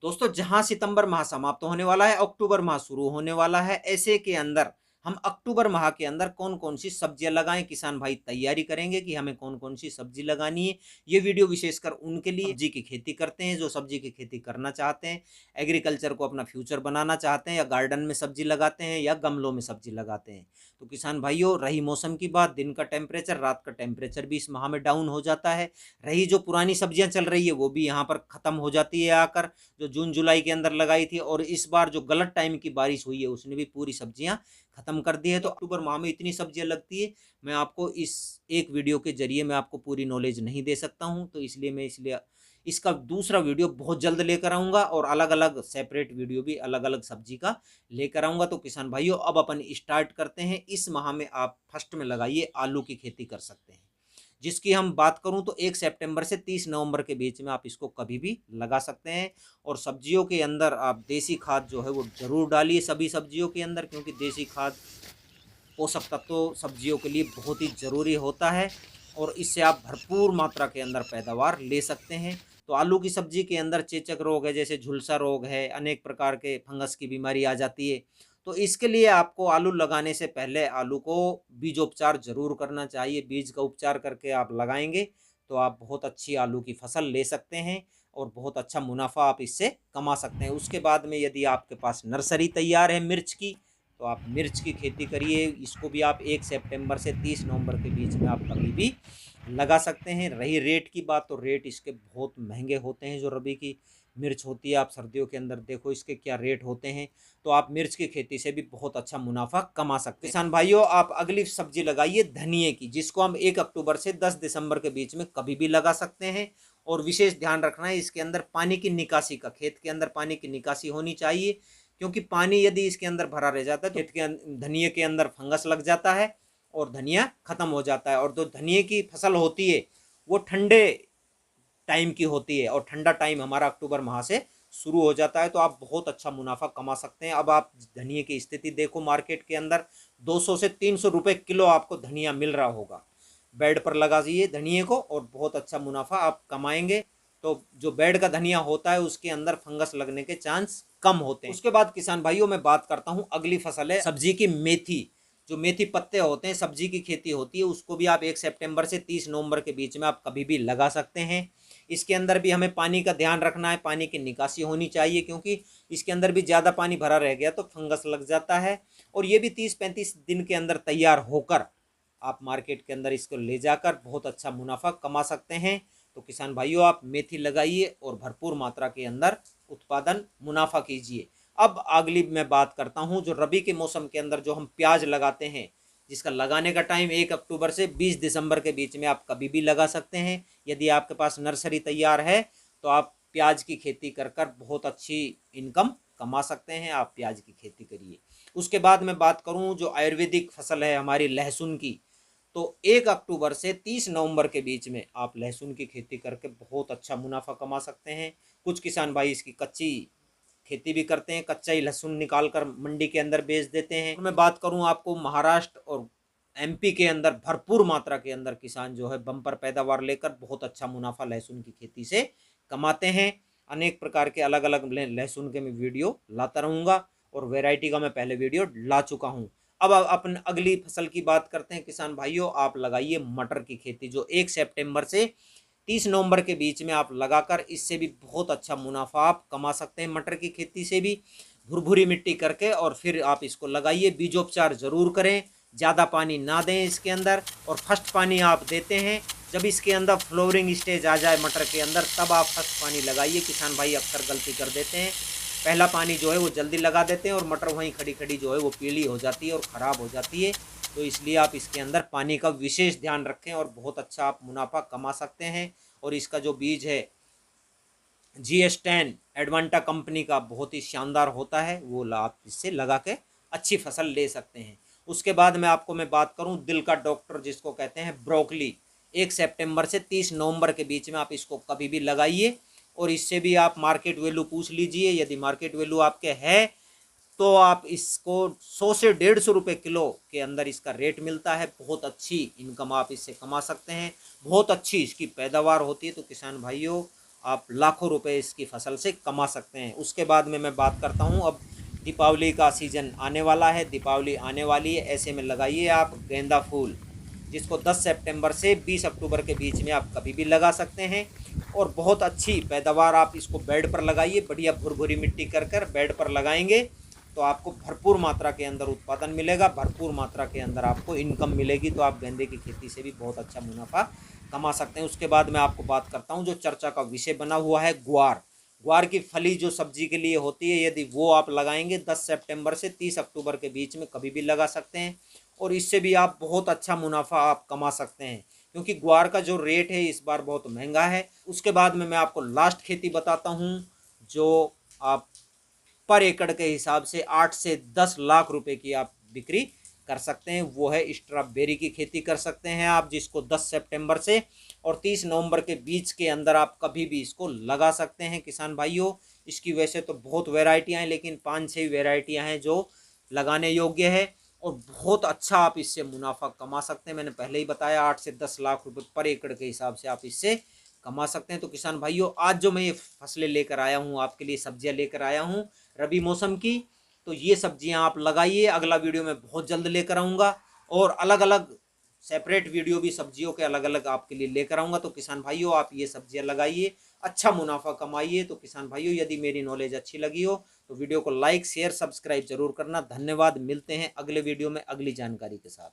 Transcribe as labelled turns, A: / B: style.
A: दोस्तों, जहां सितंबर माह समाप्त होने वाला है, अक्टूबर माह शुरू होने वाला है, ऐसे के अंदर हम अक्टूबर माह के अंदर कौन कौन सी सब्जियां लगाएं, किसान भाई तैयारी करेंगे कि हमें कौन कौन सी सब्जी लगानी है। ये वीडियो विशेषकर उनके लिए सब्जी की खेती करते हैं, जो सब्जी की खेती करना चाहते हैं, एग्रीकल्चर को अपना फ्यूचर बनाना चाहते हैं, या गार्डन में सब्जी लगाते हैं या गमलों में सब्जी लगाते हैं। तो किसान भाइयों, रही मौसम की बात, दिन का टेम्परेचर, रात का टेम्परेचर भी इस माह में डाउन हो जाता है। रही जो पुरानी सब्जियां चल रही है वो भी यहाँ पर खत्म हो जाती है आकर, जो जून जुलाई के अंदर लगाई थी। और इस बार जो गलत टाइम की बारिश हुई है उसने भी पूरी सब्जियां खत्म कर दी है। तो अक्टूबर माह में इतनी सब्जियां लगती है, मैं आपको इस एक वीडियो के जरिए मैं आपको पूरी नॉलेज नहीं दे सकता हूं। तो इसलिए इसका दूसरा वीडियो बहुत जल्द लेकर आऊंगा, और अलग अलग सेपरेट वीडियो भी अलग अलग सब्जी का लेकर आऊंगा। तो किसान भाइयों, अब अपन स्टार्ट करते हैं। इस माह में आप फर्स्ट में लगाइए, आलू की खेती कर सकते हैं, जिसकी हम बात करूं तो 1 सितंबर से 30 नवंबर के बीच में आप इसको कभी भी लगा सकते हैं। और सब्जियों के अंदर आप देसी खाद जो है वो जरूर डालिए सभी सब्जियों के अंदर, क्योंकि देसी खाद पोषक तत्व सब्जियों के लिए बहुत ही ज़रूरी होता है, और इससे आप भरपूर मात्रा के अंदर पैदावार ले सकते हैं। तो आलू की सब्जी के अंदर चेचक रोग है, जैसे झुलसा रोग है, अनेक प्रकार के फंगस की बीमारी आ जाती है। तो इसके लिए आपको आलू लगाने से पहले आलू को बीजोपचार जरूर करना चाहिए। बीज का उपचार करके आप लगाएंगे तो आप बहुत अच्छी आलू की फसल ले सकते हैं, और बहुत अच्छा मुनाफा आप इससे कमा सकते हैं। उसके बाद में यदि आपके पास नर्सरी तैयार है मिर्च की, तो आप मिर्च की खेती करिए। इसको भी आप 1 सितंबर से 30 नवंबर के बीच में आप कभी भी लगा सकते हैं। रही रेट की बात, तो रेट इसके बहुत महंगे होते हैं। जो रबी की मिर्च होती है, आप सर्दियों के अंदर देखो इसके क्या रेट होते हैं। तो आप मिर्च की खेती से भी बहुत अच्छा मुनाफा कमा सकते हैं। किसान भाइयों, आप अगली सब्जी लगाइए धनिए की, जिसको हम 1 अक्टूबर से 10 दिसंबर के बीच में कभी भी लगा सकते हैं। और विशेष ध्यान रखना है, इसके अंदर पानी की निकासी का, खेत के अंदर पानी की निकासी होनी चाहिए, क्योंकि पानी यदि इसके अंदर भरा रह जाता है तो खेत के धनिए के अंदर फंगस लग जाता है और धनिया खत्म हो जाता है। और जो धनिए की फसल होती है वो ठंडे टाइम की होती है, और ठंडा टाइम हमारा अक्टूबर माह से शुरू हो जाता है। तो आप बहुत अच्छा मुनाफा कमा सकते हैं। अब आप धनिए की स्थिति देखो, मार्केट के अंदर 200 से 300 रुपए किलो आपको धनिया मिल रहा होगा। बेड पर लगा दीजिए धनिए को, और बहुत अच्छा मुनाफा आप कमाएंगे। तो जो बेड का धनिया होता है उसके अंदर फंगस लगने के चांस कम होते हैं। उसके बाद किसान भाइयों, मैं बात करता हूं, अगली फसल है सब्जी की मेथी। जो मेथी पत्ते होते हैं, सब्जी की खेती होती है, उसको भी आप 1 सितंबर से 30 नवंबर के बीच में आप कभी भी लगा सकते हैं। इसके अंदर भी हमें पानी का ध्यान रखना है, पानी की निकासी होनी चाहिए, क्योंकि इसके अंदर भी ज़्यादा पानी भरा रह गया तो फंगस लग जाता है। और ये भी 30-35 दिन के अंदर तैयार होकर आप मार्केट के अंदर इसको ले जाकर बहुत अच्छा मुनाफा कमा सकते हैं। तो किसान भाइयों, आप मेथी लगाइए और भरपूर मात्रा के अंदर उत्पादन मुनाफा कीजिए। अब अगली मैं बात करता हूं, जो रबी के मौसम के अंदर जो हम प्याज लगाते हैं, जिसका लगाने का टाइम 1 अक्टूबर से 20 दिसंबर के बीच में आप कभी भी लगा सकते हैं। यदि आपके पास नर्सरी तैयार है तो आप प्याज की खेती कर कर बहुत अच्छी इनकम कमा सकते हैं। आप प्याज की खेती करिए। उसके बाद मैं बात करूं, जो आयुर्वेदिक फसल है हमारी लहसुन की, तो 1 अक्टूबर से 30 नवंबर के बीच में आप लहसुन की खेती करके बहुत अच्छा मुनाफा कमा सकते हैं। कुछ किसान भाई इसकी कच्ची खेती भी करते हैं, कच्चा ही लहसुन निकाल कर मंडी के अंदर बेच देते हैं। तो मैं बात करूं आपको, महाराष्ट्र और एमपी के अंदर भरपूर मात्रा के अंदर किसान जो है बम्पर पैदावार लेकर बहुत अच्छा मुनाफा लहसुन की खेती से कमाते हैं। अनेक प्रकार के अलग अलग लहसुन के मैं वीडियो लाता रहूँगा, और वैरायटी का मैं पहले वीडियो ला चुका हूँ। अब अपन अगली फसल की बात करते हैं। किसान भाइयों, आप लगाइए मटर की खेती, जो 1 सितंबर से 30 नवंबर के बीच में आप लगाकर इससे भी बहुत अच्छा मुनाफा आप कमा सकते हैं। मटर की खेती से भी भुरभुरी मिट्टी करके, और फिर आप इसको लगाइए। बीजोपचार जरूर करें, ज़्यादा पानी ना दें इसके अंदर, और फर्स्ट पानी आप देते हैं जब इसके अंदर फ्लोरिंग स्टेज आ जाए मटर के अंदर, तब आप फर्स्ट पानी लगाइए। किसान भाई अक्सर गलती कर देते हैं, पहला पानी जो है वो जल्दी लगा देते हैं, और मटर वहीं खड़ी खड़ी जो है वो पीली हो जाती है और ख़राब हो जाती है। तो इसलिए आप इसके अंदर पानी का विशेष ध्यान रखें, और बहुत अच्छा आप मुनाफा कमा सकते हैं। और इसका जो बीज है GS10 एडवांटा कंपनी का बहुत ही शानदार होता है, वो आप इससे लगा के अच्छी फसल ले सकते हैं। उसके बाद में आपको मैं बात करूं, दिल का डॉक्टर जिसको कहते हैं ब्रोकली, 1 सितंबर से 30 नवंबर के बीच में आप इसको कभी भी लगाइए, और इससे भी आप मार्केट वैल्यू पूछ लीजिए। यदि मार्केट वैल्यू आपके है तो आप इसको 100 से 150 रुपये किलो के अंदर इसका रेट मिलता है। बहुत अच्छी इनकम आप इससे कमा सकते हैं, बहुत अच्छी इसकी पैदावार होती है। तो किसान भाइयों, आप लाखों रुपए इसकी फसल से कमा सकते हैं। उसके बाद में मैं बात करता हूँ, अब दीपावली का सीज़न आने वाला है, दीपावली आने वाली है, ऐसे में लगाइए आप गेंदा फूल, जिसको 10 सितंबर से 20 अक्टूबर के बीच में आप कभी भी लगा सकते हैं और बहुत अच्छी पैदावार। आप इसको बेड पर लगाइए, बढ़िया भुरभुरी मिट्टी कर कर बेड पर लगाएंगे तो आपको भरपूर मात्रा के अंदर उत्पादन मिलेगा, भरपूर मात्रा के अंदर आपको इनकम मिलेगी। तो आप गेंदे की खेती से भी बहुत अच्छा मुनाफा कमा सकते हैं। उसके बाद मैं आपको बात करता हूँ, जो चर्चा का विषय बना हुआ है ग्वार। ग्वार की फली जो सब्जी के लिए होती है, यदि वो आप लगाएंगे 10 सितंबर से 30 अक्टूबर के बीच में कभी भी लगा सकते हैं और इससे भी आप बहुत अच्छा मुनाफा आप कमा सकते हैं, क्योंकि ग्वार का जो रेट है इस बार बहुत महंगा है। उसके बाद में मैं आपको लास्ट खेती बताता हूँ, जो आप पर एकड़ के हिसाब से 8 से 10 लाख रुपए की आप बिक्री कर सकते हैं। वो है स्ट्रॉबेरी की खेती कर सकते हैं आप, जिसको 10 सितंबर से और 30 नवंबर के बीच के अंदर आप कभी भी इसको लगा सकते हैं किसान भाइयों। इसकी वैसे तो बहुत वैरायटियां हैं, लेकिन 5-6 वैरायटियां हैं जो लगाने योग्य है और बहुत अच्छा आप इससे मुनाफा कमा सकते हैं। मैंने पहले ही बताया 8 से 10 लाख रुपए पर एकड़ के हिसाब से आप इससे कमा सकते हैं। तो किसान भाइयों, आज जो मैं ये फसलें लेकर आया हूँ आपके लिए, सब्जियां लेकर आया हूँ रबी मौसम की, तो ये सब्जियां आप लगाइए। अगला वीडियो मैं बहुत जल्द लेकर आऊँगा और अलग अलग सेपरेट वीडियो भी सब्जियों के अलग अलग आपके लिए लेकर आऊँगा। तो किसान भाइयों, आप ये सब्जियां लगाइए, अच्छा मुनाफा कमाइए। तो किसान भाइयों, यदि मेरी नॉलेज अच्छी लगी हो तो वीडियो को लाइक शेयर सब्सक्राइब जरूर करना। धन्यवाद। मिलते हैं अगले वीडियो में अगली जानकारी के साथ।